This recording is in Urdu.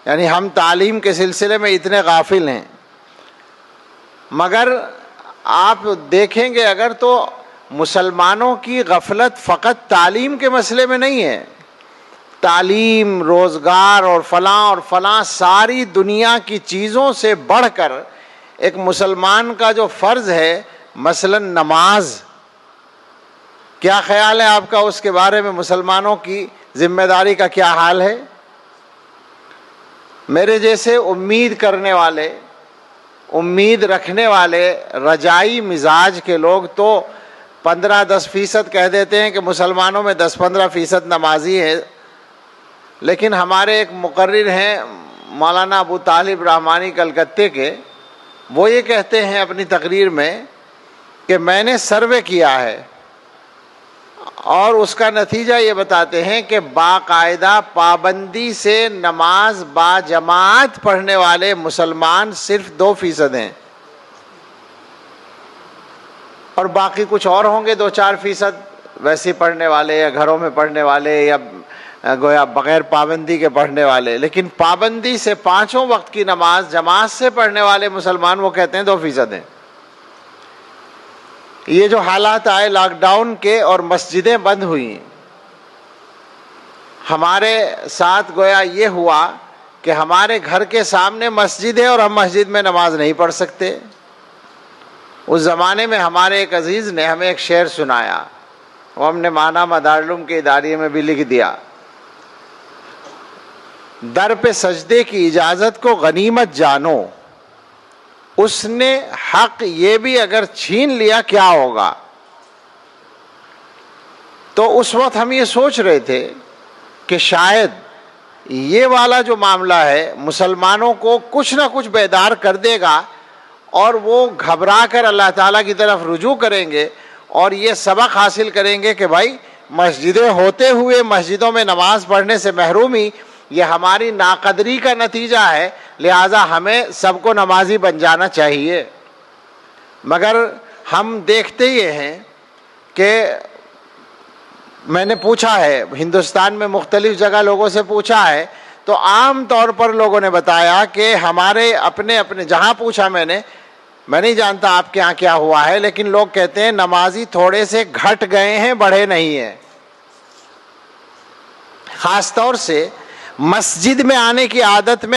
یعنی ہم تعلیم کے سلسلے میں اتنے غافل ہیں. مگر آپ دیکھیں گے اگر تو مسلمانوں کی غفلت فقط تعلیم کے مسئلے میں نہیں ہے. تعلیم، روزگار اور فلاں ساری دنیا کی چیزوں سے بڑھ کر ایک مسلمان کا جو فرض ہے، مثلا نماز، کیا خیال ہے آپ کا اس کے بارے میں؟ مسلمانوں کی ذمہ داری کا کیا حال ہے؟ میرے جیسے امید کرنے والے، امید رکھنے والے، رجائی مزاج کے لوگ تو 15-10% کہہ دیتے ہیں کہ مسلمانوں میں 10-15% نمازی ہیں. لیکن ہمارے ایک مقرر ہیں مولانا ابو طالب رحمانی کلکتے کے، وہ یہ کہتے ہیں اپنی تقریر میں کہ میں نے سروے کیا ہے اور اس کا نتیجہ یہ بتاتے ہیں کہ باقاعدہ پابندی سے نماز با جماعت پڑھنے والے مسلمان صرف 2% ہیں، اور باقی کچھ اور ہوں گے 2-4% ویسے پڑھنے والے یا گھروں میں پڑھنے والے یا گویا بغیر پابندی کے پڑھنے والے. لیکن پابندی سے 5 وقت کی نماز جماعت سے پڑھنے والے مسلمان وہ کہتے ہیں 2% ہیں. یہ جو حالات آئے لاک ڈاؤن کے اور مسجدیں بند ہوئیں، ہمارے ساتھ گویا یہ ہوا کہ ہمارے گھر کے سامنے مسجد ہے اور ہم مسجد میں نماز نہیں پڑھ سکتے. اس زمانے میں ہمارے ایک عزیز نے ہمیں ایک شعر سنایا، وہ ہم نے مانا مدارالعلوم کے اداریے میں بھی لکھ دیا. در پہ سجدے کی اجازت کو غنیمت جانو، اس نے حق یہ بھی اگر چھین لیا کیا ہوگا. تو اس وقت ہم یہ سوچ رہے تھے کہ شاید یہ والا جو معاملہ ہے مسلمانوں کو کچھ نہ کچھ بیدار کر دے گا اور وہ گھبرا کر اللہ تعالیٰ کی طرف رجوع کریں گے اور یہ سبق حاصل کریں گے کہ بھائی مسجدیں ہوتے ہوئے مسجدوں میں نماز پڑھنے سے محرومی یہ ہماری ناقدری کا نتیجہ ہے، لہذا ہمیں سب کو نمازی بن جانا چاہیے. مگر ہم دیکھتے یہ ہیں کہ میں نے پوچھا ہے ہندوستان میں مختلف جگہ لوگوں سے پوچھا ہے تو عام طور پر لوگوں نے بتایا کہ ہمارے اپنے جہاں پوچھا میں نہیں جانتا آپ کے یہاں کیا ہوا ہے، لیکن لوگ کہتے ہیں نمازی تھوڑے سے گھٹ گئے ہیں، بڑھے نہیں ہیں. خاص طور سے مسجد میں آنے کی عادت میں